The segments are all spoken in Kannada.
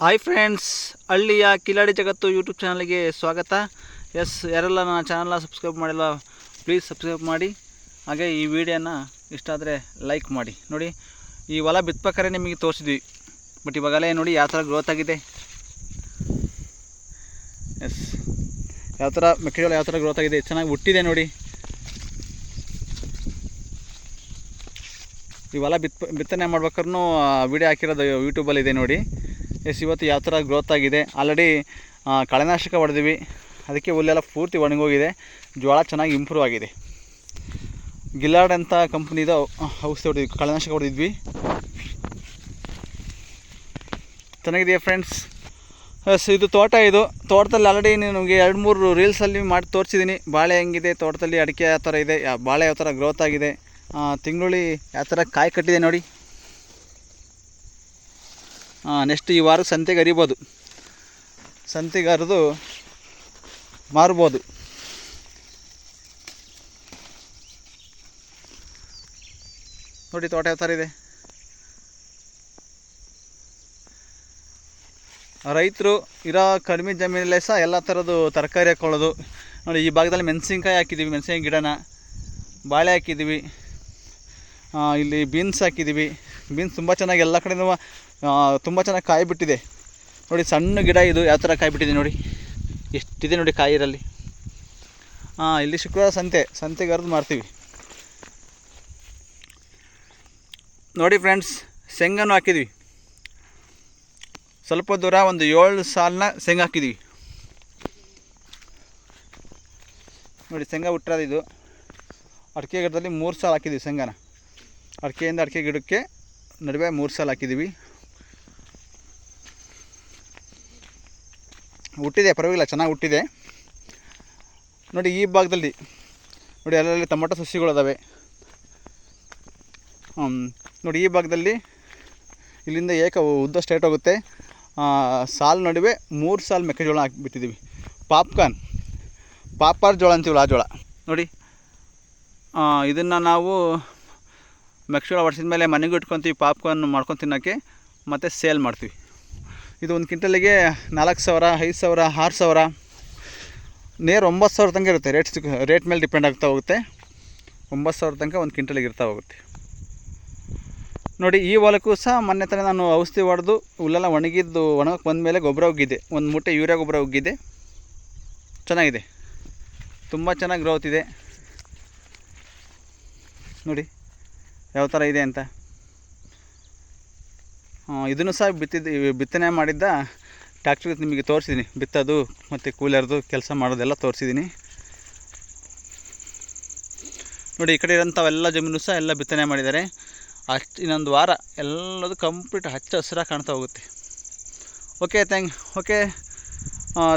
ಹಾಯ್ ಫ್ರೆಂಡ್ಸ್, ಹಳ್ಳಿಯ ಕಿಲಾಡಿ ಜಗತ್ತು ಯೂಟ್ಯೂಬ್ ಚಾನಲ್ಗೆ ಸ್ವಾಗತ. ಯಾರೆಲ್ಲ ನನ್ನ ಚಾನಲ್ನ ಸಬ್ಸ್ಕ್ರೈಬ್ ಮಾಡಿಲ್ಲ ಪ್ಲೀಸ್ ಸಬ್ಸ್ಕ್ರೈಬ್ ಮಾಡಿ. ಹಾಗೆ ಈ ವಿಡಿಯೋನ ಇಷ್ಟ ಆದರೆ ಲೈಕ್ ಮಾಡಿ. ನೋಡಿ, ಈ ಹೊಲ ಬಿತ್ತಬೇಕಾದ್ರೆ ನಿಮಗೆ ತೋರಿಸಿದ್ವಿ, ಬಟ್ ಇವಾಗಲೇ ನೋಡಿ ಯಾವ ಥರ ಗ್ರೋತ್ ಆಗಿದೆ. ಯಾವ ಥರ ಮೆಕ್ಕೆಜೋಳ ಯಾವ ಥರ ಗ್ರೋತ್ ಆಗಿದೆ, ಚೆನ್ನಾಗಿ ಹುಟ್ಟಿದೆ ನೋಡಿ. ಈ ಹೊಲ ಬಿತ್ತನೆ ಮಾಡ್ಬೇಕಾದ್ರೂ ವಿಡಿಯೋ ಹಾಕಿರೋದು ಯೂಟ್ಯೂಬಲ್ಲಿ ಇದೆ ನೋಡಿ. ಇವತ್ತು ಯಾವ ಥರ ಗ್ರೋತ್ ಆಗಿದೆ. ಆಲ್ರೆಡಿ ಕಳೆನಾಶಕ ಹೊಡೆದ್ವಿ, ಅದಕ್ಕೆ ಹುಲ್ಲೆಲ್ಲ ಪೂರ್ತಿ ಒಣಗೋಗಿದೆ. ಜೋಳ ಚೆನ್ನಾಗಿ ಇಂಪ್ರೂವ್ ಆಗಿದೆ. ಗಿಲ್ಲಾರ್ಡ್ ಅಂತ ಕಂಪ್ನಿದು ಔಷಧಿ ಹೊಡೆದ್ವಿ, ಕಳೆನಾಶಕ ಹೊಡೆದಿದ್ವಿ. ಚೆನ್ನಾಗಿದೆಯಾ ಫ್ರೆಂಡ್ಸ್? ಇದು ತೋಟದಲ್ಲಿ ಆಲ್ರೆಡಿ ನಿಮಗೆ 2-3 ರೀಲ್ಸಲ್ಲಿ ಮಾಡಿ ತೋರಿಸಿದ್ದೀನಿ. ಬಾಳೆ ಹೆಂಗಿದೆ ತೋಟದಲ್ಲಿ, ಅಡಿಕೆ ಯಾವ ಥರ ಇದೆ, ಬಾಳೆ ಯಾವ ಥರ ಗ್ರೋತ್ ಆಗಿದೆ, ತಿಂಗುಳಿ ಯಾವ ಥರ ಕಾಯಿ ಕಟ್ಟಿದೆ ನೋಡಿ. ನೆಕ್ಸ್ಟ್ ಈ ವಾರ ಸಂತೆಗೆ ಹರಿಬೋದು, ಸಂತೆಗೆ ಹರಿದು ಮಾರ್ಬೋದು. ನೋಡಿ ತೋಟ ಯಾವ ಥರ ಇದೆ. ರೈತರು ಇರೋ ಕಡಿಮೆ ಜಮೀನಲ್ಲೇ ಸಹ ಎಲ್ಲ ಥರದ್ದು ತರಕಾರಿ ಹಾಕ್ಕೊಳ್ಳೋದು ನೋಡಿ. ಈ ಭಾಗದಲ್ಲಿ ಮೆಣಸಿನ್ಕಾಯಿ ಹಾಕಿದ್ದೀವಿ, ಮೆಣಸಿನ್ಕಾಯಿ ಗಿಡನ, ಬಾಳೆ ಹಾಕಿದ್ದೀವಿ, ಇಲ್ಲಿ ಬೀನ್ಸ್ ಹಾಕಿದ್ದೀವಿ. ಬೀನ್ಸ್ ತುಂಬ ಚೆನ್ನಾಗಿ ಎಲ್ಲ ಕಡೆನೂ ತುಂಬ ಚೆನ್ನಾಗಿ ಕಾಯಿ ಬಿಟ್ಟಿದೆ ನೋಡಿ. ಸಣ್ಣ ಗಿಡ ಇದು ಯಾವ ಥರ ಕಾಯಿ ಬಿಟ್ಟಿದೆ ನೋಡಿ, ಎಷ್ಟಿದೆ ನೋಡಿ ಕಾಯಿ ಇರಲ್ಲಿ. ಇಲ್ಲಿ ಶುಕ್ರವಾರ ಸಂತೆಗೆ ಹರಿದು ಮಾರ್ತೀವಿ ನೋಡಿ ಫ್ರೆಂಡ್ಸ್. ಶೇಂಗಾನು ಹಾಕಿದ್ವಿ, ಸ್ವಲ್ಪ ದೂರ ಒಂದು 7 ಸಾಲನ್ನ ಶೇಂಗಾ ಹಾಕಿದ್ವಿ ನೋಡಿ. ಶೇಂಗಾ ಹುಟ್ಟಿರೋದು ಇದು. ಅಡಿಕೆ ಗಿಡದಲ್ಲಿ 3 ಸಾಲು ಹಾಕಿದ್ವಿ ಶೇಂಗಾನ. ಅಡಿಕೆಯಿಂದ ಅಡಿಕೆ ಗಿಡಕ್ಕೆ ನಡುವೆ 3 ಸಾಲು ಹಾಕಿದ್ದೀವಿ. ಹುಟ್ಟಿದೆ, ಪರವಾಗಿಲ್ಲ, ಚೆನ್ನಾಗಿ ಹುಟ್ಟಿದೆ ನೋಡಿ. ಈ ಭಾಗದಲ್ಲಿ ನೋಡಿ ಅಲ್ಲಲ್ಲಿ ಟೊಮೊಟೊ ಸಸಿಗಳು ಅದಾವೆ ನೋಡಿ. ಈ ಭಾಗದಲ್ಲಿ ಇಲ್ಲಿಂದ ಉದ್ದ ಸ್ಟ್ರೇಟ್ ಹೋಗುತ್ತೆ. ಸಾಲು ನಡುವೆ 3 ಸಾಲು ಮೆಕ್ಕೆಜೋಳ ಹಾಕಿಬಿಟ್ಟಿದ್ದೀವಿ. ಪಾಪಾರ್ ಜೋಳ ಅಂತೀವಲ್ಲ, ಆ ಜೋಳ ನೋಡಿ. ಇದನ್ನು ನಾವು ಮೆಕ್ಕೆಜೋಳ ಹೊಡ್ಸಿದ ಮೇಲೆ ಮನೆಗೂ ಇಟ್ಕೊತೀವಿ, ಪಾಪ್ಕಾರ್ನ್ ಮಾಡ್ಕೊಂಡು ತಿನ್ನೋಕ್ಕೆ, ಮತ್ತು ಸೇಲ್ ಮಾಡ್ತೀವಿ. ಇದು ಒಂದು ಕ್ವಿಂಟಲಿಗೆ 4,000, 5,000, 6,000, ನೇರ 9,000 ತನಕ ಇರುತ್ತೆ. ರೇಟ್ ಮೇಲೆ ಡಿಪೆಂಡ್ ಆಗ್ತಾ ಹೋಗುತ್ತೆ. 9,000 ತನಕ ಒಂದು ಕ್ವಿಂಟಲಿಗೆ ಇರ್ತಾ ಹೋಗುತ್ತೆ ನೋಡಿ. ಈ ಹೊಲಕ್ಕೂ ಸಹ ಮೊನ್ನೆ ತಾನೇ ನಾನು ಔಷಧಿ ಹೊಡೆದು ಹುಲ್ಲೆಲ್ಲ ಒಣಗಕ್ಕೆ ಬಂದಮೇಲೆ ಗೊಬ್ಬರ ಉಗ್ಗಿದ್ದೆ. ಒಂದು ಮೂಟೆ ಯೂರಿಯಾ ಗೊಬ್ಬರ ಉಗ್ಗಿದ್ದೆ. ಚೆನ್ನಾಗಿದೆ, ತುಂಬ ಚೆನ್ನಾಗಿ ಗ್ರೋತ್ ಇದೆ ನೋಡಿ ಯಾವ ಥರ ಇದೆ ಅಂತ. ಇದನ್ನು ಸಹ ಬಿತ್ತನೆ ಮಾಡಿದ್ದ ಟ್ಯಾಕ್ಟ್ರಿಗೆ ನಿಮಗೆ ತೋರಿಸಿದ್ದೀನಿ. ಬಿತ್ತೋದು ಮತ್ತು ಕೂಲರ್ದು ಕೆಲಸ ಮಾಡೋದೆಲ್ಲ ತೋರಿಸಿದ್ದೀನಿ ನೋಡಿ. ಈ ಕಡೆ ಇರೋಂಥವೆಲ್ಲ ಜಮೀನು ಸಹ ಎಲ್ಲ ಬಿತ್ತನೆ ಮಾಡಿದ್ದಾರೆ. ಇನ್ನೊಂದು ವಾರ ಎಲ್ಲದು ಕಂಪ್ಲೀಟ್ ಹಚ್ಚ ಹಸಿರಾಗಿ ಕಾಣ್ತಾ ಹೋಗುತ್ತೆ. Okay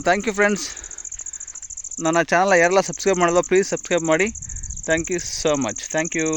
thank you friends. ನನ್ನ ಚಾನಲ್ ಯಾರೆಲ್ಲ ಸಬ್ಸ್ಕ್ರೈಬ್ ಮಾಡೋದು ಪ್ಲೀಸ್ ಸಬ್ಸ್ಕ್ರೈಬ್ ಮಾಡಿ. Thank you so much. Thank you.